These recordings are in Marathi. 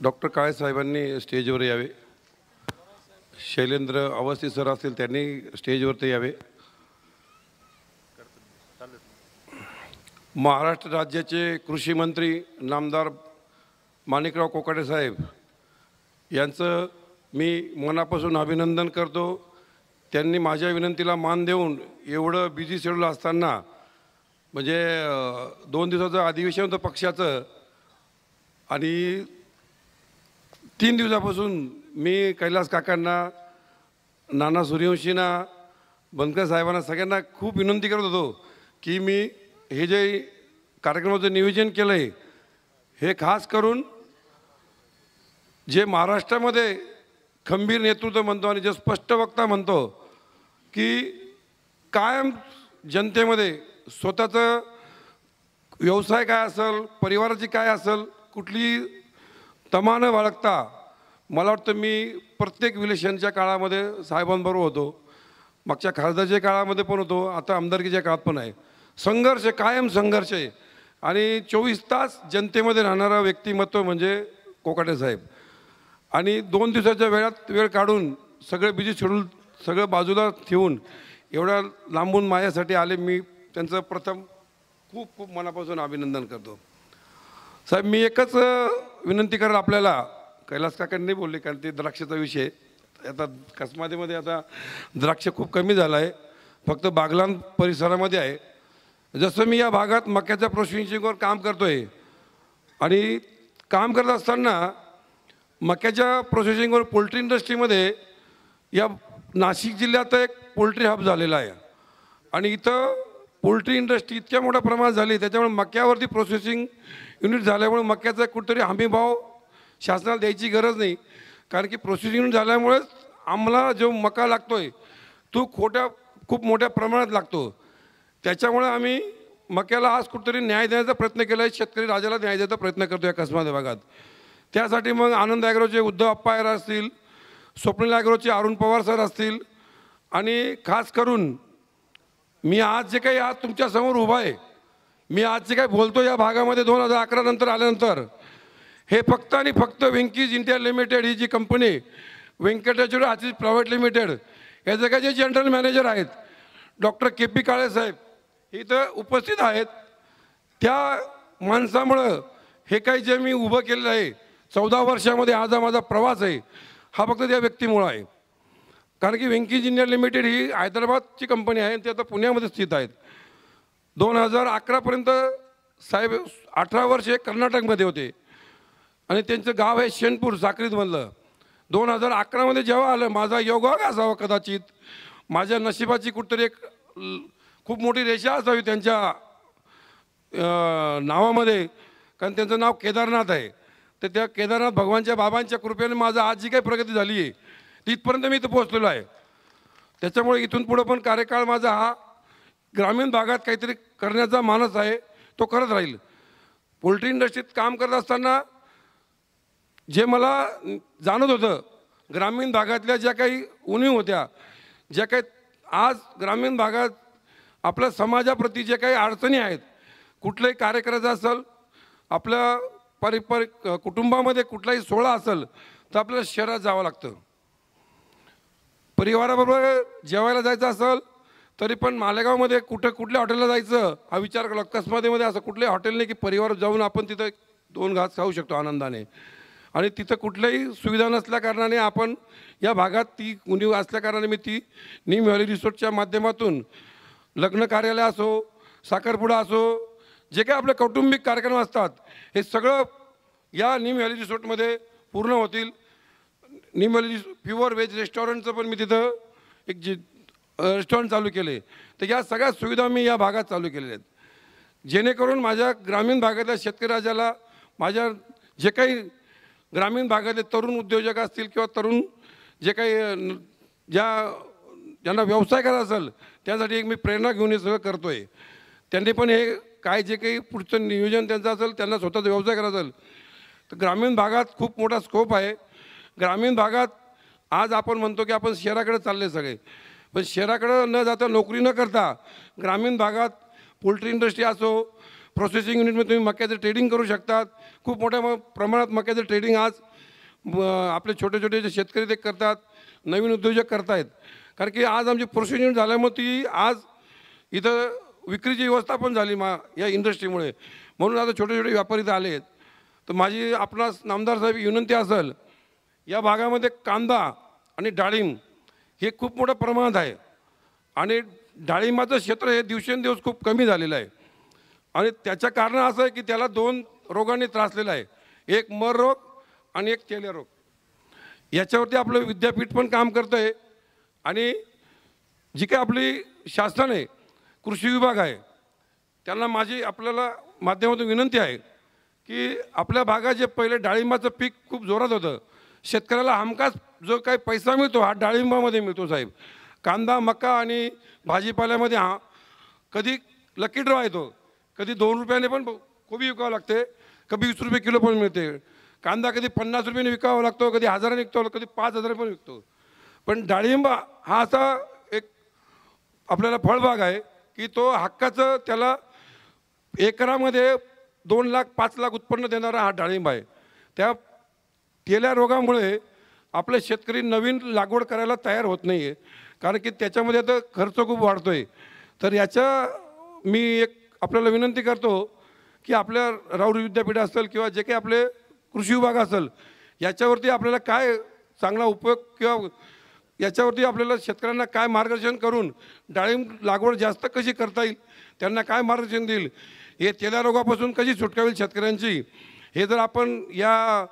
डॉक्टर काळे साहेबांनी स्टेजवर यावे. शैलेंद्र अवस्थी सर असतील त्यांनी स्टेजवरती यावे. महाराष्ट्र राज्याचे कृषी मंत्री नामदार माणिकराव कोकाटे साहेब यांचं मी मनापासून अभिनंदन करतो. त्यांनी माझ्या विनंतीला मान देऊन एवढं बिझी शेड्यूल असताना म्हणजे 2 दिवसाचं अधिवेशन होतं पक्षाचं आणि 3 दिवसापासून मी कैलास काकांना, नाना सूर्यवंशींना, बनकर साहेबांना सगळ्यांना खूप विनंती करत होतो की मी हे जे कार्यक्रमाचं नियोजन केलं आहे हे खास करून जे महाराष्ट्रामध्ये खंबीर नेतृत्व म्हणतो आणि जे स्पष्ट वक्ता म्हणतो की कायम जनतेमध्ये स्वतःचं व्यवसाय काय असेल, परिवाराची काय असेल, कुठली तमा न बाळगता मला वाटतं मी प्रत्येक इलेक्शनच्या काळामध्ये साहेबांबरोबर होतो. मागच्या खासदारच्या काळामध्ये पण होतो, आता आमदारकीच्या काळात पण आहे. संघर्ष, कायम संघर्ष आहे आणि 24 तास जनतेमध्ये राहणारा व्यक्तिमत्व म्हणजे कोकाटे साहेब. आणि 2 दिवसाच्या वेळ काढून सगळे बिझी शेड्यूल सगळं बाजूला ठेवून एवढ्या लांबून माझ्यासाठी आले. मी त्यांचं प्रथम खूप खूप मनापासून अभिनंदन करतो. साहेब मी एकच विनंती करेल आपल्याला, कैलास काकांनी बोलले कारण ते द्राक्षाचा विषय आता कसमादेमध्ये आता द्राक्ष खूप कमी झाला आहे, फक्त बागलाण परिसरामध्ये आहे. जसं मी या भागात मक्याच्या प्रोसेसिंगवर काम करतो आहे आणि काम करत असताना मक्याच्या प्रोसेसिंगवर पोल्ट्री इंडस्ट्रीमध्ये या नाशिक जिल्ह्यात एक पोल्ट्री हब झालेला आहे आणि इथं पोल्ट्री इंडस्ट्री इतक्या मोठ्या प्रमाणात झाली त्याच्यामुळे मक्यावरती प्रोसेसिंग युनिट झाल्यामुळे मक्याचा कुठेतरी हमीभाव शासनाला द्यायची गरज नाही. कारण की प्रोसेसिंग युनिट झाल्यामुळेच आम्हाला जो मका लागतो आहे तो खूप मोठ्या प्रमाणात लागतो. त्याच्यामुळे आम्ही मक्याला आज कुठेतरी न्याय देण्याचा प्रयत्न केला आहे. शेतकरी राजाला न्याय देण्याचा प्रयत्न करतो या कसमादे भागात. त्यासाठी मग आनंद ॲग्रोचे उद्धव अप्पायर असतील, स्वप्नील ॲग्रोचे अरुण पवार सर असतील आणि खास करून मी आज जे काही आज तुमच्यासमोर उभा आहे, मी आज जे काही बोलतो या भागामध्ये 2011 नंतर आल्यानंतर हे फक्त आणि फक्त वेंकीज इंडिया लिमिटेड ही जी कंपनी व्यंकटेश्वर आशिष प्रायव्हेट लिमिटेड याचे काही जे जनरल मॅनेजर आहेत डॉक्टर के.पी. काळे साहेब इथं उपस्थित आहेत, त्या माणसामुळं हे काही जे मी उभं केलेलं आहे 14 वर्षामध्ये आज माझा प्रवास आहे हा फक्त त्या व्यक्तीमुळं आहे. कारण की वेंकीज इंडिया लिमिटेड ही हैदराबादची कंपनी आहे, ते आता पुण्यामध्ये स्थित आहेत. 2011पर्यंत साहेब 18 वर्षे कर्नाटकमध्ये होते आणि त्यांचं गाव आहे शेणपूर साक्रीतमधलं. 2011मध्ये जेव्हा आलं माझा योगायोग असावा कदाचित, माझ्या नशिबाची कुठतरी एक खूप मोठी रेषा असावी त्यांच्या नावामध्ये, कारण त्यांचं नाव केदारनाथ आहे. तर त्या केदारनाथ भगवानच्या बाबांच्या कृपेने माझं आज जी काही प्रगती झाली आहे तिथपर्यंत मी इथं पोहोचलेलो आहे. त्याच्यामुळे इथून पुढं पण कार्यकाळ माझा हा ग्रामीण भागात काहीतरी करण्याचा मानस आहे, तो करत राहील. पोल्ट्री इंडस्ट्रीत काम करत असताना जे मला जाणत होतं ग्रामीण भागातल्या ज्या काही उणीव होत्या, ज्या काही आज ग्रामीण भागात आपल्या समाजाप्रती जे काही अडचणी आहेत, कुठलाही कार्य करायचं असेल, आपल्या पारंपरिक कुटुंबामध्ये कुठलाही सोहळा असेल तर आपल्याला शहरात जावं लागतं. परिवाराबरोबर जेवायला जायचं असेल तरी पण मालेगावमध्ये कुठल्या हॉटेलला जायचं हा विचार केला. कसमादेमध्ये असं कुठलंही हॉटेल नाही की परिवार जाऊन आपण तिथं 2 घास खाऊ शकतो आनंदाने. आणि तिथं कुठल्याही सुविधा नसल्या कारणाने आपण या भागात ती उणीव असल्या कारणाने मी ती नीम व्हॅली रिसॉर्टच्या माध्यमातून लग्न कार्यालय असो, साखरपुडा असो, जे काही आपले कौटुंबिक कार्यक्रम असतात हे सगळं या नीम व्हॅली रिसॉर्टमध्ये पूर्ण होतील. नीम व्हॅली प्युअर व्हेज रेस्टॉरंटचं पण मी तिथं एक रेस्टॉरंट चालू केले. तर या सगळ्या सुविधा मी या भागात चालू केलेल्या आहेत, जेणेकरून माझ्या ग्रामीण भागातल्या शेतकरी राजाला, माझ्या जे काही ग्रामीण भागातले तरुण उद्योजक असतील किंवा तरुण जे काही ज्यांना व्यवसाय करायचा असेल त्यासाठी एक मी प्रेरणा घेऊन हे सगळं करतो आहे. त्यांनी पण हे काय जे काही पुढचं नियोजन त्यांचं असेल, त्यांना स्वतःचा व्यवसाय करायचा असेल तर ग्रामीण भागात खूप मोठा स्कोप आहे. ग्रामीण भागात आज आपण म्हणतो की आपण शहराकडे चालले सगळे, पण शहराकडं न जाता नोकरी न करता ग्रामीण भागात पोल्ट्री इंडस्ट्री असो, प्रोसेसिंग युनिटमध्ये तुम्ही मक्याचं ट्रेडिंग करू शकतात. खूप मोठ्या प्रमाणात मक्याचं ट्रेडिंग आज आपले छोटे छोटे जे शेतकरी ते करतात, नवीन उद्योजक करतायत. कारण की आज आमची प्रोसेस युनिट झाल्यामुळे ती आज इथं विक्रीची व्यवस्था पण झाली या इंडस्ट्रीमुळे. म्हणून आता छोटे छोटे व्यापारी इथं आले आहेत. तर माझी आपणास नामदार साहेब विनंती असेल, या भागामध्ये कांदा आणि डाळिंब हे खूप मोठ्या प्रमाणात आहे आणि डाळिंबाचं क्षेत्र हे दिवसेंदिवस खूप कमी झालेलं आहे. आणि त्याचं कारण असं आहे की त्याला 2 रोगांनी त्रासलेला आहे, एक मर रोग आणि एक तेल्या रोग. याच्यावरती आपलं विद्यापीठ पण काम करतं आहे आणि जी काही आपली शासन आहे, कृषी विभाग आहे, त्यांना माझी आपल्याला माध्यमातून विनंती आहे की आपल्या भागात जे पहिले डाळिंबाचं पीक खूप जोरात होतं, शेतकऱ्याला हमखास जो काही पैसा मिळतो हा डाळिंबामध्ये मिळतो साहेब. कांदा, मका आणि भाजीपाल्यामध्ये कधी लकी ड्रॉ येतो, कधी 2 रुपयाने पण कोबी विकावं लागते, कधी 20 रुपये किलो पण मिळते. कांदा कधी 50 रुपयाने विकावा लागतो, कधी 1000ने विकतो, कधी 5000 पण विकतो. पण डाळिंब हा असा एक आपल्याला फळबाग आहे की तो हक्काचं, त्याला एकरामध्ये 2 लाख 5 लाख उत्पन्न देणारा हा डाळिंब आहे. त्या तेल्या रोगामुळे आपले शेतकरी नवीन लागवड करायला तयार होत नाही आहे, कारण की त्याच्यामध्ये आता खर्च खूप वाढतो आहे. तर याच्या मी एक आपल्याला विनंती करतो की आपल्या राऊरी विद्यापीठ असेल किंवा जे काही आपले कृषी विभाग असेल, याच्यावरती आपल्याला काय चांगला उपयोग किंवा याच्यावरती आपल्याला शेतकऱ्यांना काय मार्गदर्शन करून डाळिंब लागवड जास्त कशी करता येईल, त्यांना काय मार्गदर्शन देईल, हे तेल्या रोगापासून कशी सुटका होईल शेतकऱ्यांची, हे जर आपण या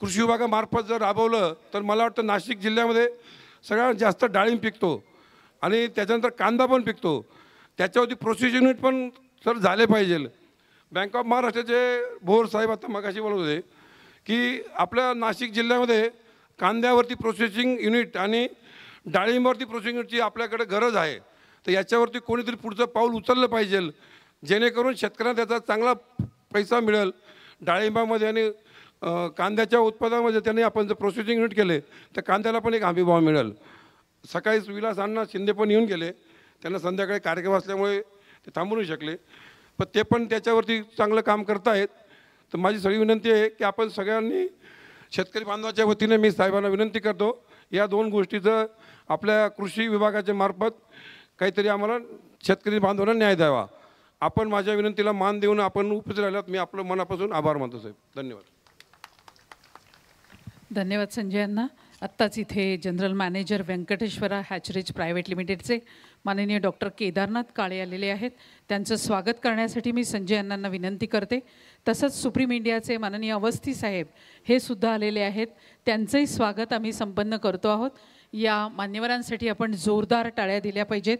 कृषी विभागामार्फत जर राबवलं तर मला वाटतं नाशिक जिल्ह्यामध्ये सगळ्यात जास्त डाळिंब पिकतो आणि त्याच्यानंतर कांदा पण पिकतो. त्याच्यावरती प्रोसेस युनिट पण सर झाले पाहिजे. बँक ऑफ महाराष्ट्राचे भोर साहेब आता मगाशी बोलत होते की आपल्या नाशिक जिल्ह्यामध्ये कांद्यावरती प्रोसेसिंग युनिट आणि डाळिंबावरती प्रोसेसिंग युनिटची आपल्याकडे गरज आहे. तर याच्यावरती कोणीतरी पुढचं पाऊल उचललं पाहिजे, जेणेकरून शेतकऱ्यांना त्याचा चांगला पैसा मिळेल. डाळिंबामध्ये आणि कांद्याच्या उत्पादनामध्ये त्यांनी आपण जर प्रोसेसिंग युनिट केले तर कांद्याला पण एक हमीभाव मिळेल. सकाळी विलास अण्णा शिंदे पण येऊन गेले, त्यांना संध्याकाळी कार्यक्रम असल्यामुळे ते थांबू नाही शकले, पण ते पण त्याच्यावरती चांगलं काम करत आहेत. तर माझी सगळी विनंती आहे की आपण सगळ्यांनी शेतकरी बांधवाच्या वतीने मी साहेबांना विनंती करतो, या 2 गोष्टीचं आपल्या कृषी विभागाच्या मार्फत काहीतरी आम्हाला शेतकरी बांधवांना न्याय द्यावा. आपण माझ्या विनंतीला मान देऊन आपण उपस्थित राहिलात, मी आपलं मनापासून आभार मानतो साहेब. धन्यवाद. धन्यवाद संजय अण्णा. आत्ताच इथे general manager Venkateshwara hatcheries private लिमिटेडचे माननीय डॉक्टर केदारनाथ काळे आलेले आहेत. त्यांचं स्वागत करण्यासाठी मी संजय अण्णांना विनंती करते. तसंच सुप्रीम इंडियाचे माननीय अवस्थी साहेब हे सुद्धा आलेले आहेत, त्यांचंही स्वागत आम्ही संपन्न करतो आहोत. या मान्यवरांसाठी आपण जोरदार टाळ्या दिल्या पाहिजेत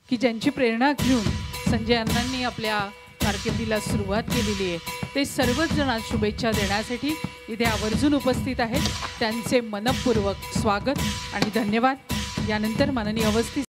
की ज्यांची प्रेरणा घेऊन संजय अण्णांनी आपल्या कारकिर्दीला सुरुवात केलेली आहे. ते सर्वच जण आज शुभेच्छा देण्यासाठी इथे आवर्जून उपस्थित आहेत. त्यांचे मनपूर्वक स्वागत आणि धन्यवाद. यानंतर माननीय अवस्थी